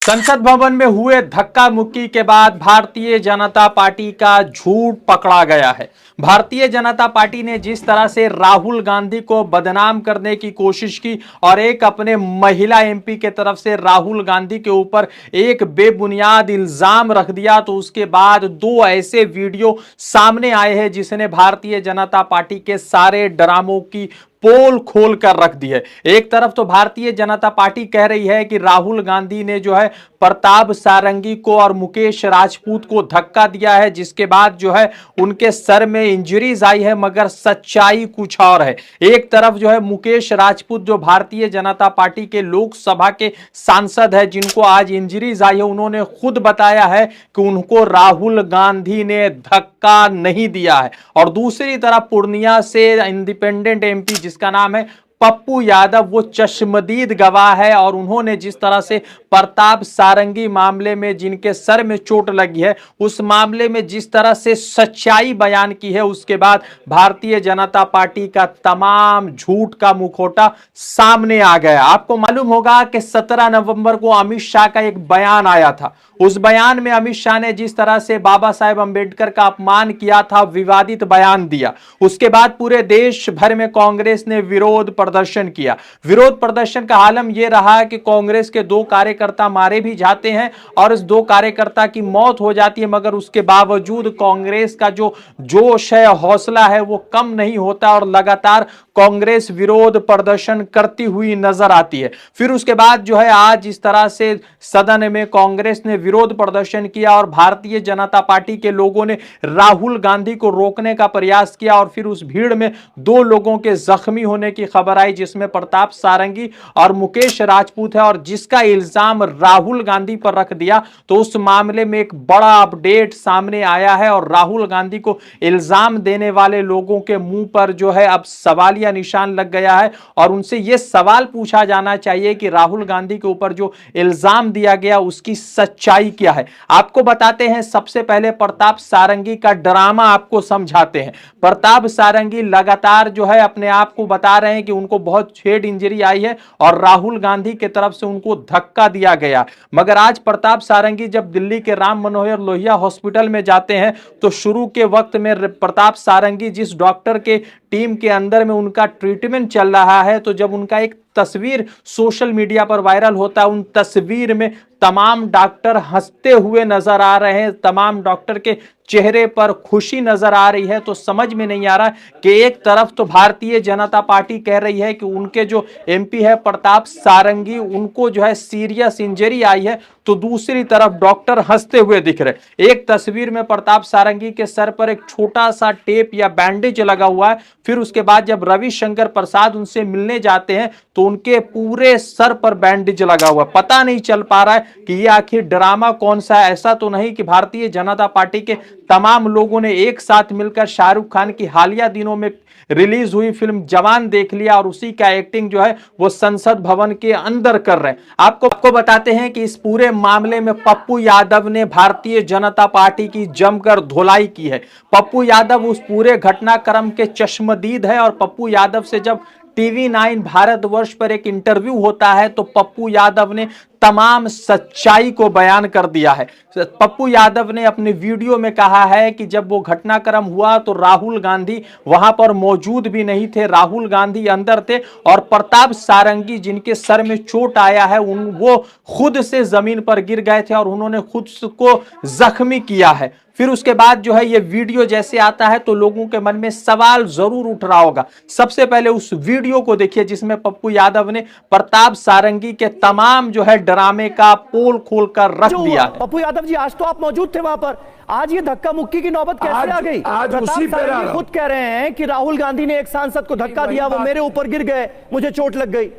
संसद भवन में हुए धक्का मुक्की के बाद भारतीय जनता पार्टी का झूठ पकड़ा गया है। भारतीय जनता पार्टी ने जिस तरह से राहुल गांधी को बदनाम करने की कोशिश की और एक अपने महिला एमपी के तरफ से राहुल गांधी के ऊपर एक बेबुनियाद इल्जाम रख दिया, तो उसके बाद दो ऐसे वीडियो सामने आए हैं जिसने भारतीय जनता पार्टी के सारे ड्रामों की पोल खोल कर रख दी है। एक तरफ तो भारतीय जनता पार्टी कह रही है कि राहुल गांधी ने जो है प्रताप सारंगी को और मुकेश राजपूत को धक्का दिया है, जिसके बाद जो है उनके सर में इंजरीज आई है, मगर सच्चाई कुछ और है। एक तरफ जो है मुकेश राजपूत जो भारतीय जनता पार्टी के लोकसभा के सांसद है, जिनको आज इंजरीज आई है, उन्होंने खुद बताया है कि उनको राहुल गांधी ने धक्का नहीं दिया है। और दूसरी तरफ पूर्णिया से इंडिपेंडेंट एमपी जिसका नाम है पप्पू यादव, वो चश्मदीद गवाह है और उन्होंने जिस तरह से प्रताप सारंगी मामले में जिनके सर में चोट लगी है, उस मामले में जिस तरह से सच्चाई बयान की है, उसके बाद भारतीय जनता पार्टी का तमाम झूठ का मुखौटा सामने आ गया। आपको मालूम होगा कि 17 नवंबर को अमित शाह का एक बयान आया था। उस बयान में अमित शाह ने जिस तरह से बाबा साहेब अंबेडकर का अपमान किया था, विवादित बयान दिया। उसके बाद पूरे देश भर में कांग्रेस ने विरोध प्रदर्शन किया। विरोध प्रदर्शन का आलम यह रहा कि कांग्रेस के 2 कार्यकर्ता मारे भी जाते हैं और इस 2 कार्यकर्ता की मौत हो जाती है, मगर उसके बावजूद कांग्रेस का जो जोश है, हौसला है, वो कम नहीं होता और लगातार कांग्रेस विरोध प्रदर्शन करती हुई नजर आती है। फिर उसके बाद जो है आज इस तरह से सदन में कांग्रेस ने विरोध प्रदर्शन किया और भारतीय जनता पार्टी के लोगों ने राहुल गांधी को रोकने का प्रयास किया और फिर उस भीड़ में 2 लोगों के जख्मी होने की खबर आई, जिसमें प्रताप सारंगी और मुकेश राजपूत है, और जिसका इल्जाम राहुल गांधी पर रख दिया। तो उस मामले में एक बड़ा अपडेट सामने आया है और राहुल गांधी को इल्जाम देने वाले लोगों के मुंह पर जो है अब सवालिया निशान लग गया है और उनसे यह सवाल पूछा जाना चाहिए कि राहुल गांधी के ऊपर जो इल्जाम दिया गया उसकी सच्चाई क्या है। आपको बताते हैं, सबसे पहले प्रताप सारंगी का ड्रामा आपको समझाते हैं। प्रताप सारंगी लगातार जो है अपने आप को बता रहे हैं कि उनको बहुत हेड इंजरी आई है और राहुल गांधी की तरफ से उनको धक्का दिया गया। मगर आज प्रताप सारंगी जब दिल्ली के राम मनोहर लोहिया हॉस्पिटल में जाते हैं तो शुरू के वक्त में प्रताप सारंगी जिस डॉक्टर के टीम के अंदर में उनका ट्रीटमेंट चल रहा है, तो जब उनका एक तस्वीर सोशल मीडिया पर वायरल होता है, उन तस्वीर में तमाम डॉक्टर हंसते हुए नजर आ रहे हैं, तमाम डॉक्टर के चेहरे पर खुशी नजर आ रही है। तो समझ में नहीं आ रहा कि एक तरफ तो भारतीय जनता पार्टी कह रही है कि उनके जो एमपी है प्रताप सारंगी, उनको जो है सीरियस इंजरी आई है, तो दूसरी तरफ डॉक्टर हंसते हुए दिख रहे। एक तस्वीर में प्रताप सारंगी के सर पर एक छोटा सा टेप या बैंडेज लगा हुआ है। फिर उसके बाद जब रविशंकर प्रसाद उनसे मिलने जाते हैं तो उनके पूरे सर पर बैंडेज लगा हुआ है। पता नहीं चल पा रहा है कि ये आखिर ड्रामा कौन सा है। ऐसा तो नहीं कि भारतीय जनता पार्टी के तमाम लोगों ने एक साथ मिलकर शाहरुख खान की हालिया दिनों में रिलीज हुई फिल्म जवान देख लिया और उसी का एक्टिंग जो है वो संसद भवन के अंदर कर रहे हैं। आपको बताते हैं कि इस पूरे मामले में पप्पू यादव ने भारतीय जनता पार्टी की जमकर धुलाई की है। पप्पू यादव उस पूरे घटनाक्रम के चश्मदीद है और पप्पू यादव से जब TV9 भारतवर्ष पर एक इंटरव्यू होता है तो पप्पू यादव ने तमाम सच्चाई को बयान कर दिया है। पप्पू यादव ने अपने वीडियो में कहा है कि जब वो घटनाक्रम हुआ तो राहुल गांधी वहां पर मौजूद भी नहीं थे, राहुल गांधी अंदर थे और प्रताप सारंगी जिनके सर में चोट आया है वो खुद से जमीन पर गिर गए थे और उन्होंने खुद को जख्मी किया है। फिर उसके बाद जो है ये वीडियो जैसे आता है तो लोगों के मन में सवाल जरूर उठ रहा होगा। सबसे पहले उस वीडियो को देखिए जिसमें पप्पू यादव ने प्रताप सारंगी के तमाम जो है ड्रामे का पोल खोलकर रख दिया है। पप्पू यादव जी, आज तो आप मौजूद थे वहां पर, आज ये धक्का मुक्की की नौबत कैसे आ गई? आज उसी पे खुद कह रहे हैं कि राहुल गांधी ने एक सांसद को धक्का दिया, वो मेरे ऊपर गिर गए, मुझे चोट लग गई।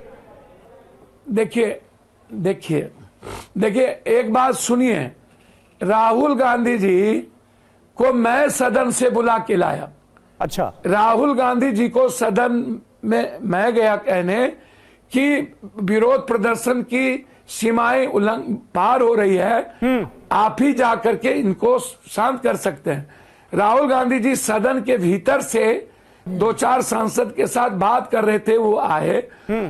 देखिए एक बात सुनिए, राहुल गांधी जी को मैं सदन से बुला के लाया। अच्छा, राहुल गांधी जी को सदन में मैं गया कहने कि विरोध प्रदर्शन की सीमाएं पार हो रही है, आप ही जाकर के इनको शांत कर सकते हैं। राहुल गांधी जी सदन के भीतर से दो चार सांसद के साथ बात कर रहे थे, वो आए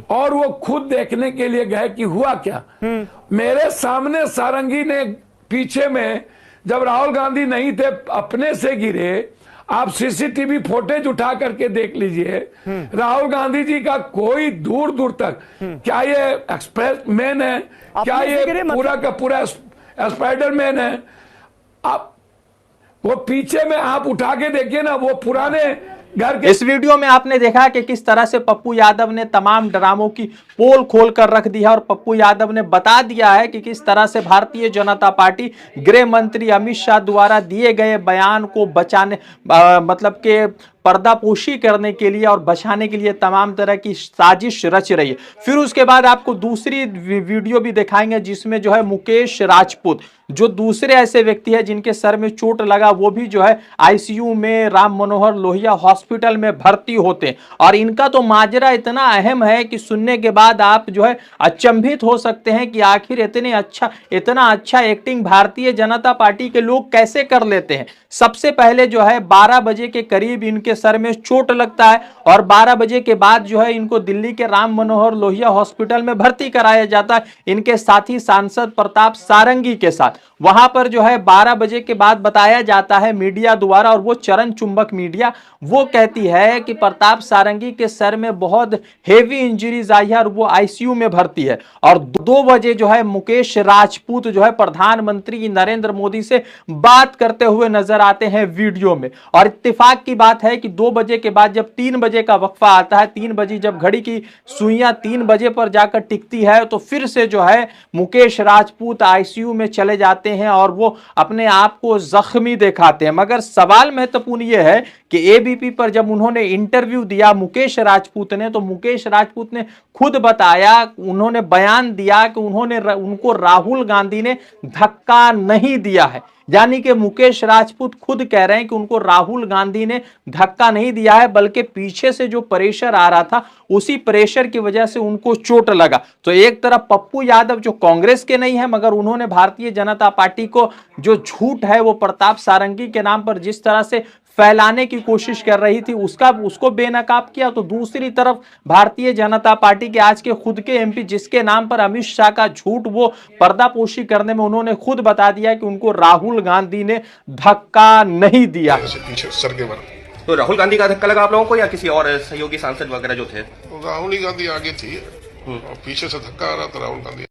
और वो खुद देखने के लिए गए कि हुआ क्या। मेरे सामने सारंगी ने पीछे में, जब राहुल गांधी नहीं थे, अपने से गिरे। आप सीसीटीवी फुटेज उठा करके देख लीजिए। राहुल गांधी जी का कोई दूर दूर तक, क्या ये एक्सप्रेस मैन है, क्या ये पूरा का पूरा स्पाइडरमैन है? आप वो पीछे में आप उठा के देखिए ना, वो पुराने घर के। इस वीडियो में आपने देखा कि किस तरह से पप्पू यादव ने तमाम ड्रामों की पोल खोल कर रख दी है और पप्पू यादव ने बता दिया है कि किस तरह से भारतीय जनता पार्टी गृह मंत्री अमित शाह द्वारा दिए गए बयान को बचाने मतलब के पर्दापोशी करने के लिए और बचाने के लिए तमाम तरह की साजिश रच रही है। फिर उसके बाद आपको दूसरी वीडियो भी दिखाएंगे जिसमें जो है मुकेश राजपूत, जो दूसरे ऐसे व्यक्ति है जिनके सर में चोट लगा, वो भी जो है आईसीयू में राम मनोहर लोहिया हॉस्पिटल में भर्ती होते हैं। और इनका तो माजरा इतना अहम है कि सुनने के बाद आप जो है अचंभित हो सकते हैं कि आखिर इतना अच्छा एक्टिंग भारतीय जनता पार्टी के लोग कैसे कर लेते हैं। सबसे पहले जो है 12 बजे के करीब इनके सर में चोट लगता है और 12 बजे के बाद जो है इनको दिल्ली के राम मनोहर लोहिया हॉस्पिटल में भर्ती कराया जाता है इनके साथी सांसद प्रताप सारंगी के साथ। वहां पर जो है 12 बजे के बाद बताया जाता है मीडिया द्वारा, और वो चरण चुंबक मीडिया वो कहती है कि प्रताप सारंगी के सर में बहुत हेवी इंजरीज आई है और वो आईसीयू में भर्ती है। और 2 बजे जो है मुकेश राजपूत जो है प्रधानमंत्री नरेंद्र मोदी से बात करते हुए नजर आते हैं वीडियो में। और इत्तेफाक की बात है कि 2 बजे के बाद जब 3 बजे का वक्फा आता है, 3 बजे जब घड़ी की सुइयां 3 बजे पर जाकर टिकती है, तो फिर से जो है मुकेश राजपूत आईसीयू में चले जाते हैं और वो अपने आप को जख्मी दिखाते हैं। मगर सवाल महत्वपूर्ण यह है कि एबीपी पर जब उन्होंने इंटरव्यू दिया मुकेश राजपूत ने, तो मुकेश राजपूत ने खुद बताया, उन्होंने बयान दिया कि उनको राहुल गांधी ने धक्का नहीं दिया है। यानी कि मुकेश राजपूत खुद कह रहे हैं कि उनको राहुल गांधी ने धक्का नहीं दिया है, बल्कि पीछे से जो प्रेशर आ रहा था उसी प्रेशर की वजह से उनको चोट लगा। तो एक तरफ पप्पू यादव जो कांग्रेस के नहीं है, मगर उन्होंने भारतीय जनता पार्टी को जो झूठ है वो प्रताप सारंगी के नाम पर जिस तरह से फैलाने की कोशिश कर रही थी उसको बेनकाब किया। तो दूसरी तरफ भारतीय जनता पार्टी के आज के खुद के एमपी, जिसके नाम पर अमित शाह का झूठ वो पर्दापोशी करने में उन्होंने खुद बता दिया कि उनको राहुल गांधी ने धक्का नहीं दिया। पीछे सर के बल। तो राहुल गांधी का धक्का लगा आप लोगों को या किसी और सहयोगी सांसद वगैरह जो थे? राहुल गांधी आगे थी और पीछे से धक्का आ रहा था राहुल गांधी।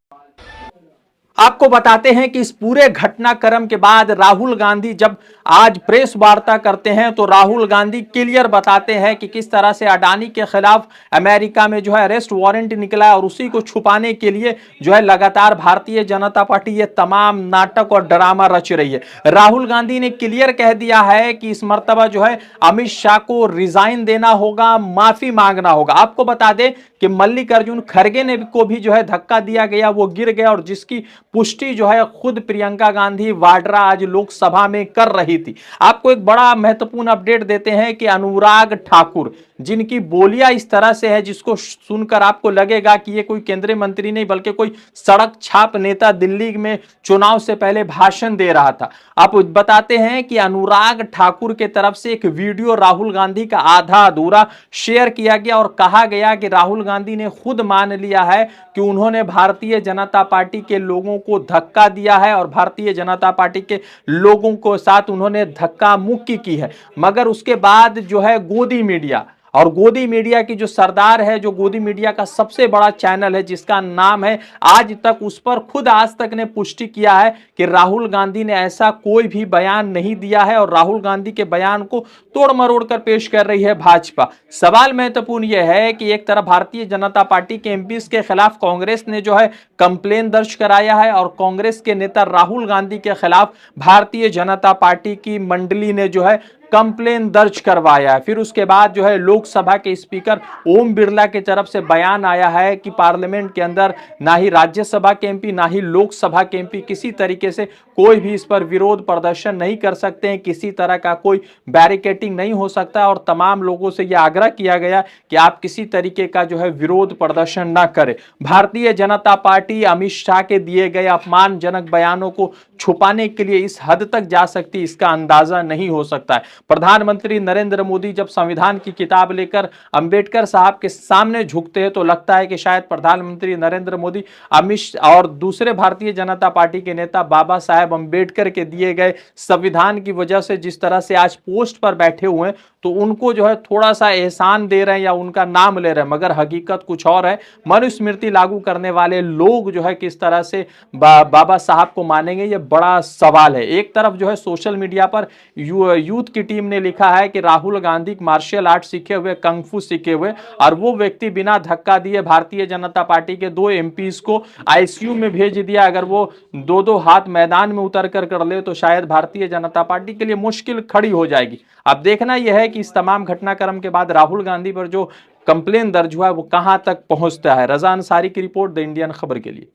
आपको बताते हैं कि इस पूरे घटनाक्रम के बाद राहुल गांधी जब आज प्रेस वार्ता करते हैं तो राहुल गांधी क्लियर बताते हैं कि किस तरह से अडानी के खिलाफ अमेरिका में जो है अरेस्ट वारंट निकला है और उसी को छुपाने के लिए जो है लगातार भारतीय जनता पार्टी ये तमाम नाटक और ड्रामा रच रही है। राहुल गांधी ने क्लियर कह दिया है कि इस मर्तबा जो है अमित शाह को रिजाइन देना होगा, माफी मांगना होगा। आपको बता दें कि मल्लिकार्जुन खड़गे ने को भी जो है धक्का दिया गया, वो गिर गया, और जिसकी पुष्टि जो है खुद प्रियंका गांधी वाड्रा आज लोकसभा में कर रही थी। आपको एक बड़ा महत्वपूर्ण अपडेट देते हैं कि अनुराग ठाकुर, जिनकी बोलियां इस तरह से है जिसको सुनकर आपको लगेगा कि ये कोई केंद्रीय मंत्री नहीं बल्कि कोई सड़क छाप नेता दिल्ली में चुनाव से पहले भाषण दे रहा था। आप बताते हैं कि अनुराग ठाकुर के तरफ से एक वीडियो राहुल गांधी का आधा अधूरा शेयर किया गया और कहा गया कि राहुल गांधी ने खुद मान लिया है कि उन्होंने भारतीय जनता पार्टी के लोगों को धक्का दिया है और भारतीय जनता पार्टी के लोगों को साथ उन्होंने धक्का मुक्की की है। मगर उसके बाद जो है गोदी मीडिया, और गोदी मीडिया की जो सरदार है, जो गोदी मीडिया का सबसे बड़ा चैनल है जिसका नाम है आज तक, उस पर खुद आज तक ने पुष्टि किया है कि राहुल गांधी ने ऐसा कोई भी बयान नहीं दिया है और राहुल गांधी के बयान को तोड़ मरोड़ कर पेश कर रही है भाजपा। सवाल महत्वपूर्ण यह है कि एक तरफ भारतीय जनता पार्टी के एमपीज के खिलाफ कांग्रेस ने जो है कंप्लेन दर्ज कराया है और कांग्रेस के नेता राहुल गांधी के खिलाफ भारतीय जनता पार्टी की मंडली ने जो है कंप्लेन दर्ज करवाया है। फिर उसके बाद जो है लोकसभा के स्पीकर ओम बिरला की तरफ से बयान आया है कि पार्लियामेंट के अंदर ना ही राज्यसभा के एमपी ना ही लोकसभा के एमपी किसी तरीके से कोई भी इस पर विरोध प्रदर्शन नहीं कर सकते हैं, किसी तरह का कोई बैरिकेटिंग नहीं हो सकता और तमाम लोगों से यह आग्रह किया गया कि आप किसी तरीके का जो है विरोध प्रदर्शन ना करें। भारतीय जनता पार्टी अमित शाह के दिए गए अपमानजनक बयानों को छुपाने के लिए इस हद तक जा सकती, इसका अंदाजा नहीं हो सकता है। प्रधानमंत्री नरेंद्र मोदी जब संविधान की किताब लेकर अंबेडकर साहब के सामने झुकते हैं तो लगता है कि शायद प्रधानमंत्री नरेंद्र मोदी, अमित शाह और दूसरे भारतीय जनता पार्टी के नेता बाबा साहेब अंबेडकर के दिए गए संविधान की वजह से जिस तरह से आज पोस्ट पर बैठे हुए हैं तो उनको जो है थोड़ा सा एहसान दे रहे हैं या उनका नाम ले रहे हैं, मगर हकीकत कुछ और है। मनुस्मृति लागू करने वाले लोग जो है किस तरह से बाबा साहब को मानेंगे, ये बड़ा सवाल है। एक तरफ जो है सोशल मीडिया पर यूथ की टीम ने लिखा है कि राहुल गांधी मार्शल आर्ट सीखे हुए, कंगफू सीखे हुए, और वो व्यक्ति बिना धक्का दिए भारतीय जनता पार्टी के 2 एमपीज को आईसीयू में भेज दिया। अगर वो 2-2 हाथ मैदान में उतर कर ले तो शायद भारतीय जनता पार्टी के लिए मुश्किल खड़ी हो जाएगी। अब देखना यह है कि इस तमाम घटनाक्रम के बाद राहुल गांधी पर जो कंप्लेन दर्ज हुआ है वो कहां तक पहुंचता है। रजा अंसारी की रिपोर्ट, द इंडियन खबर के लिए।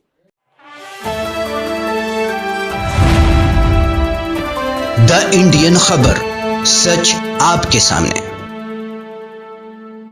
द इंडियन खबर, सच आपके सामने।